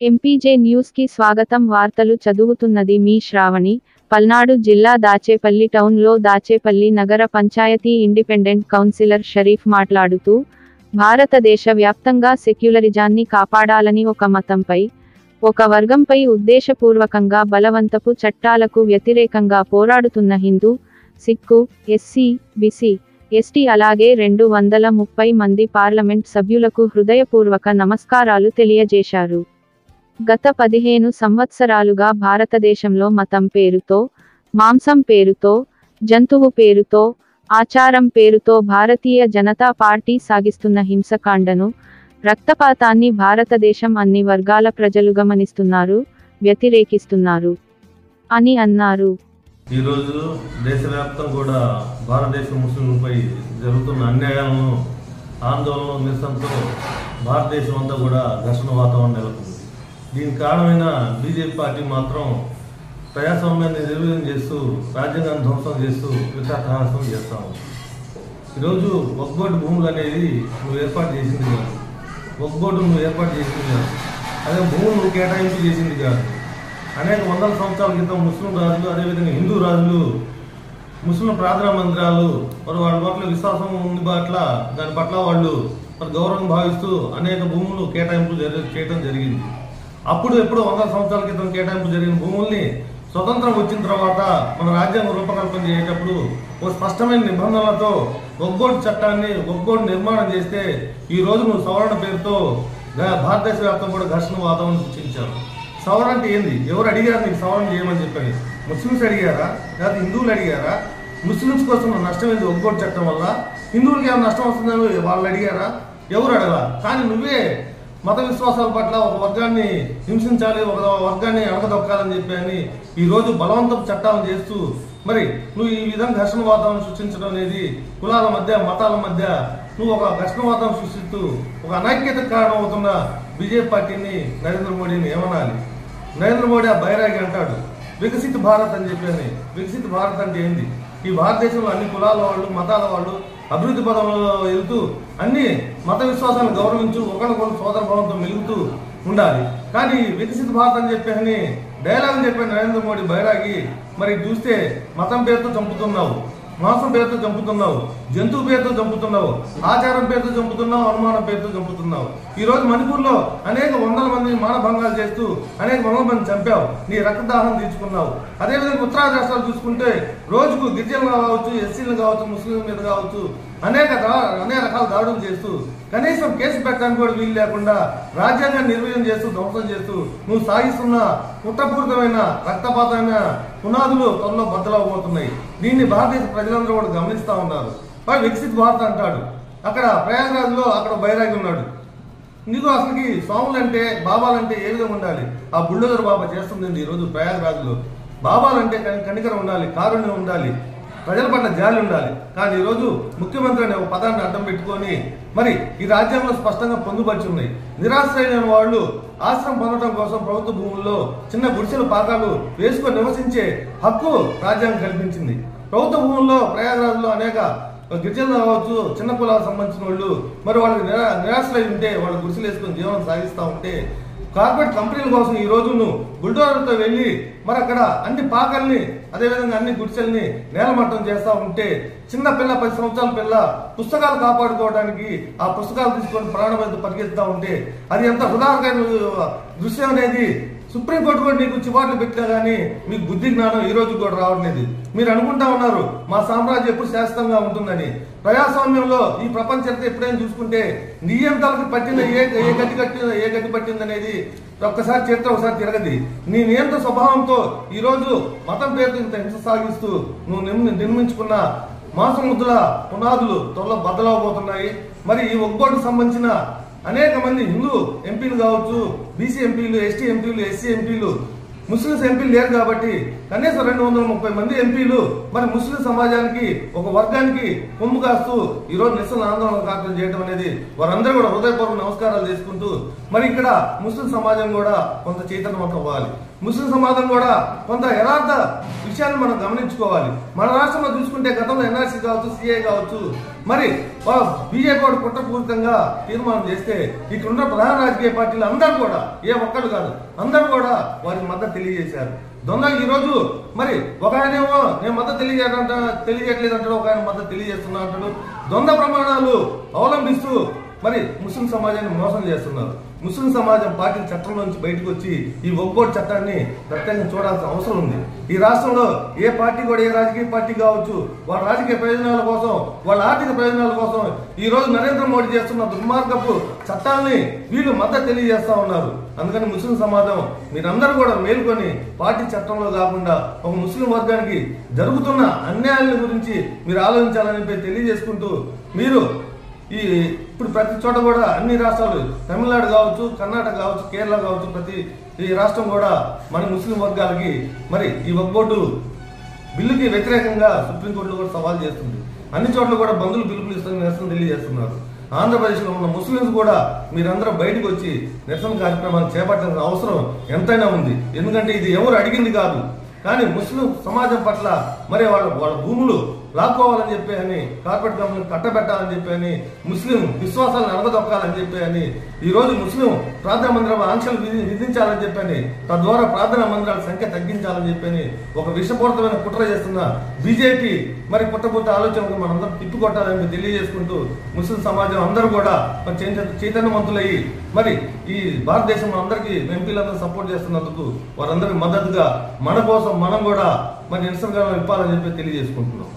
MPJ news కి స్వాగతం. వార్తలు చదువుతున్నది మీ శ్రావణి. పల్నాడు జిల్లా దాచేపల్లి టౌన్ లో దాచేపల్లి నగర పంచాయతీ ఇండిపెండెంట్ కౌన్సిలర్ షరీఫ్ మాట్లాడుతూ, భారతదేశ వ్యాప్తంగా సెక్యులరిజాన్ని కాపాడాలని ఒక మతంపై, ఒక వర్గంపై ఉద్దేశపూర్వకంగా బలవంతపు చట్టాలకు వ్యతిరేకంగా పోరాడుతున్న Hindu, Sikh, SC, BC, ST అలాగే 230 మంది పార్లమెంట్ సభ్యులకు హృదయపూర్వక నమస్కారాలు తెలియజేశారు. గత 15 సంవత్సరాలుగా భారతదేశంలో మతం పేరుతో, మాంసం పేరుతో, జంతువు పేరుతో, ఆచారం పేరుతో భారతీయ జనతా పార్టీ సాగిస్తున్న హింసకాండను, రక్తపాతాన్ని భారతదేశం అన్ని వర్గాల ప్రజలు గమనిస్తున్నారు, వ్యతిరేకిస్తున్నారు అని అన్నారు. ఈరోజు దేశవ్యాప్తంగా కూడా భారతదేశ ముస్లింలపై జరుగుతున్న అన్యాయాలను, ఆందోళన, నిరసనతో భారతదేశం అంతా కూడా ఘర్షణ వాతావరణం నెలకొంది. దీనికి కారణమైన బీజేపీ పార్టీ మాత్రం ప్రజాస్వామ్యాన్ని నిర్వీర్యం చేస్తూ, రాజ్యాంగాన్ని ధ్వంసం చేస్తూ వికటాటహాసం చేస్తా ఉంది. ఈరోజు వక్ఫ్ భూములు అనేది నువ్వు ఏర్పాటు చేసింది కాదు, వక్ఫ్ నువ్వు ఏర్పాటు చేసింది కాదు, అదే భూములు నువ్వు కేటాయింపు చేసింది కాదు. అనేక వందల సంవత్సరాల క్రితం ముస్లిం రాజులు, అదేవిధంగా హిందూ రాజులు ముస్లిం ప్రార్థనా మందిరాలు మరి వాళ్ళ పట్ల విశ్వాసం ఉంది పట్ల దాని పట్ల వాళ్ళు మరి గౌరవం భావిస్తూ అనేక భూములు కేటాయింపులు చేయడం జరిగింది. అప్పుడు ఎప్పుడు వందల సంవత్సరాల క్రితం కేటాయింపు జరిగిన భూముల్ని స్వతంత్రం వచ్చిన తర్వాత మన రాజ్యాంగం రూపకల్పన చేసేటప్పుడు ఒక స్పష్టమైన నిబంధనలతో వక్ఫ్ చట్టాన్ని, వక్ఫ్ నిర్మాణం చేస్తే ఈ రోజు నువ్వు సవరణ పేరుతో భారతదేశ వ్యాప్తంగా కూడా ఘర్షణ వాతావరణం సృష్టించారు. సవరణ అంటే ఏంది? ఎవరు అడిగారు నీకు సవరణ చేయమని చెప్పని? ముస్లిమ్స్ అడిగారా, లేదా హిందువులు అడిగారా? ముస్లిమ్స్ కోసం నష్టం ఏంది వక్ఫ్ చట్టం వల్ల? హిందువులకి ఏమైనా నష్టం వస్తుందని వాళ్ళు అడిగారా? ఎవరు అడగలా. కానీ నువ్వే మత విశ్వాసాల పట్ల ఒక వర్గాన్ని హింసించాలి, ఒక వర్గాన్ని అణగదొక్కాలని చెప్పి అని ఈరోజు బలవంతపు చట్టాలను చేస్తూ మరి నువ్వు ఈ విధంగా ఘర్షణ వాతావరణం సృష్టించడం అనేది కులాల మధ్య, మతాల మధ్య నువ్వు ఒక ఘర్షణ వాతావరణం సృష్టిస్తూ ఒక అనైక్యతకు కారణం అవుతున్న బీజేపీ పార్టీని, నరేంద్ర మోడీని ఏమనాలి? నరేంద్ర మోడీ ఆ బైరాగి అంటాడు వికసిత భారత్ అని చెప్పని. వికసిత భారత్ అంటే ఏంది? ఈ భారతదేశంలో అన్ని కులాల వాళ్ళు, మతాల వాళ్ళు అభివృద్ధి పదంలో వెళ్తూ అన్ని మత విశ్వాసాలను గౌరవించు, ఒకరికొకరు సోదర భావంతో మెలుగుతూ ఉండాలి. కానీ వికసిత భారత్ అని చెప్పని డైలాగ్ చెప్పిన నరేంద్ర మోడీ బైరాగి మరి చూస్తే మతం పేరుతో చంపుతున్నావు, మాంసం పేరుతో చంపుతున్నావు, జంతువు పేరుతో చంపుతున్నావు, ఆచారం పేరుతో చంపుతున్నావు, అనుమానం పేరుతో చంపుతున్నావు. ఈ రోజు మణిపూర్లో అనేక వందల మంది మానభంగాలు చేస్తూ అనేక వందల మంది చంపావు, నీ రక్తదాహం తీర్చుకున్నావు. అదేవిధంగా ఉత్తరాది రాష్ట్రాలు చూసుకుంటే రోజుకు గిరిజనులు కావచ్చు, ఎస్సీలు కావచ్చు, ముస్లింల మీద కావచ్చు అనేక రకాల దాడులు చేస్తూ కనీసం కేసు పెట్టడానికి కూడా వీలు లేకుండా రాజ్యాంగాన్ని నిర్వీర్యం చేస్తూ, ధ్వంసం చేస్తూ నువ్వు సాగిస్తున్న కుట్రపూరితమైన రక్తపాతమైన పునాదులు త్వరలో బద్దలవబోతున్నాయి. దీన్ని భారతదేశ ప్రజలందరూ కూడా గమనిస్తా ఉన్నారు. వాడు వికసిత భారత్ అంటాడు. అక్కడ ప్రయాగరాజ్ లో అక్కడ బైరాగి ఉన్నాడు. నీకు అసలుకి స్వాములంటే, బాబాలంటే ఏ విధంగా ఉండాలి? ఆ బుల్డోజర్ బాబా చేస్తుంది ఈరోజు ప్రయాగరాజ్ లో. బాబాలంటే కనికరం ఉండాలి, కారుణ్యం ఉండాలి, ప్రజల పట్ల జాలి ఉండాలి. కానీ ఈరోజు ముఖ్యమంత్రి అనే ఒక పదాన్ని అడ్డం పెట్టుకొని మరి ఈ రాజ్యాంగంలో స్పష్టంగా పొందుపరిచి ఉన్నాయి. నిరాశ్రయమైన వాళ్ళు ఆశ్రమం పొందడం కోసం ప్రభుత్వ భూముల్లో చిన్న గుడిసెల పాకాలు వేసుకొని నివసించే హక్కు రాజ్యాంగం కల్పించింది. ప్రభుత్వ భూముల్లో ప్రయాగరాజ్ లో అనేక గిరిజనులు కావచ్చు, చిన్న కులాలకు సంబంధించిన వాళ్ళు మరి వాళ్ళకి నిరాశ్రయ ఉంటే వాళ్ళు గుడిసెలు వేసుకొని జీవనం సాగిస్తూ ఉంటే కార్పొరేట్ కంపెనీల కోసం ఈ రోజు నువ్వు బుల్డోజర్తో వెళ్ళి మరి అక్కడ అన్ని పాకల్ని, అదేవిధంగా అన్ని గుడిసెల్ని నేలమట్టం చేస్తా ఉంటే చిన్న పిల్ల, 10 సంవత్సరాల పిల్ల పుస్తకాలు కాపాడుకోవడానికి ఆ పుస్తకాలు తీసుకొని ప్రాణభయంతో పరిగెత్తుతా ఉంటే అది ఎంత హృదయకరమైన దృశ్యం అనేది సుప్రీంకోర్టు కూడా నీకు చివాట్లు పెట్టినా కానీ మీకు బుద్ధి జ్ఞానం ఈ రోజు కూడా రావట్లేదు. మీరు అనుకుంటా ఉన్నారు మా సామ్రాజ్యం ఎప్పుడు శాశ్వతంగా ఉంటుందని. ప్రజాస్వామ్యంలో ఈ ప్రపంచ చరిత్ర ఎప్పుడైనా చూసుకుంటే నియంత్రణకు పట్టిన ఏ గట్టి పట్టింది అనేది ఒక్కసారి చరిత్ర ఒకసారి తిరగది. నీ నియంత్ర స్వభావంతో ఈ రోజు మతం పేరుతో ఇంత హింస సాగిస్తూ నువ్వు నిర్మించుకున్న మాంసముద్దుల పునాదులు త్వరలో బద్దలవబోతున్నాయి. మరి ఈ వక్ఫ్ సంబంధించిన అనేక మంది హిందూ ఎంపీలు కావచ్చు, బీసీ ఎంపీలు, ఎస్టీ ఎంపీలు, ఎస్సీ ఎంపీలు, ముస్లింస్ ఎంపీలు లేరు కాబట్టి కనీసం 230 మంది ఎంపీలు మరి ముస్లిం సమాజానికి, ఒక వర్గానికి కొమ్ము కాస్తూ ఈరోజు నిరసన ఆందోళన కార్యక్రమం చేయడం అనేది వారందరూ కూడా హృదయపూర్వక నమస్కారాలు చేసుకుంటూ మరి ఇక్కడ ముస్లిం సమాజం కూడా కొంత చైతన్యవంతం అవ్వాలి. ముస్లిం సమాజం కూడా కొంత యథార్థ విషయాన్ని మనం గమనించుకోవాలి. మన రాష్ట్రంలో చూసుకుంటే గతంలో ఎన్ఆర్సీ కావచ్చు, సిఐ కావచ్చు, మరి బీజేపీ కూడా కుట్రపూరితంగా తీర్మానం చేస్తే ఇక్కడున్న ప్రధాన రాజకీయ పార్టీలు అందరూ కూడా, ఏ ఒక్కళ్ళు కాదు, అందరూ కూడా వారికి మద్దతు తెలియజేశారు. దొంగ ఈ రోజు మరి ఒక ఆయనేమో నేను మద్దతు తెలియజేయట్లేదు అంటాడు, ఒక ఆయన మద్దతు తెలియజేస్తున్నా అంటాడు. ద్వంద్వ ప్రమాణాలు అవలంబిస్తూ మరి ముస్లిం సమాజాన్ని మోసం చేస్తున్నారు. ముస్లిం సమాజం పార్టీ చట్టం నుంచి బయటకు వచ్చి ఈ ఒక్కోటి చట్టాన్ని ప్రత్యేకంగా చూడాల్సిన అవసరం ఉంది. ఈ రాష్ట్రంలో ఏ పార్టీ కూడా, ఏ రాజకీయ పార్టీ కావచ్చు, వాళ్ళ రాజకీయ ప్రయోజనాల కోసం, వాళ్ళ ఆర్థిక ప్రయోజనాల కోసం ఈ రోజు నరేంద్ర మోడీ చేస్తున్న దుర్మార్గపు చట్టాలని వీళ్ళు మద్దతు తెలియజేస్తా ఉన్నారు. అందుకని ముస్లిం సమాజం మీరందరూ కూడా మేల్కొని పార్టీ చట్టంలో కాకుండా ఒక ముస్లిం వర్గానికి జరుగుతున్న అన్యాయాల గురించి మీరు ఆలోచించాలని తెలియజేసుకుంటూ, మీరు ఇప్పుడు ప్రతి చోట కూడా అన్ని రాష్ట్రాలు, తమిళనాడు కావచ్చు, కర్ణాటక కావచ్చు, కేరళ కావచ్చు, ప్రతి ఈ రాష్ట్రం కూడా మన ముస్లిం వర్గాలకి మరి ఈ వక్ఫ్ బోర్డు బిల్లుకి వ్యతిరేకంగా సుప్రీంకోర్టులో కూడా సవాల్ చేస్తుంది. అన్ని చోట్ల కూడా బంధువులు పిలుపులు ఇస్తున్న నిరసన తెలియజేస్తున్నారు. ఆంధ్రప్రదేశ్లో ఉన్న ముస్లింస్ కూడా మీరందరూ బయటకు వచ్చి నిరసన కార్యక్రమాలు చేపట్టాల్సిన అవసరం ఎంతైనా ఉంది. ఎందుకంటే ఇది ఎవరు అడిగింది కాదు, కానీ ముస్లిం సమాజం పట్ల మరి వాళ్ళ భూములు లాక్కోవాలని చెప్పి అని, కార్పొరేట్ కంపెనీలు కట్టబెట్టాలని చెప్పి అని, ముస్లిం విశ్వాసాలను అడగదొక్కాలని చెప్పి అని, ఈ రోజు ముస్లిం ప్రార్థనా మందిరాల ఆంక్షలు విధించాలని చెప్పని, తద్వారా ప్రార్థనా మందిరాల సంఖ్య తగ్గించాలని చెప్పని ఒక విషపూరితమైన కుట్ర చేస్తున్న బీజేపీ మరి కుట్రపూర్త ఆలోచనకు మనందరం తిప్పికొట్టాలని తెలియజేసుకుంటూ, ముస్లిం సమాజం అందరూ కూడా చైతన్యవంతులయ్యి మరి ఈ భారతదేశం అందరికీ ఎంపీలందరూ సపోర్ట్ చేస్తున్నందుకు వారందరికీ మద్దతుగా మన కోసం మనం కూడా మరి నిరసనగా ఇవ్వాలని చెప్పి తెలియజేసుకుంటున్నాం.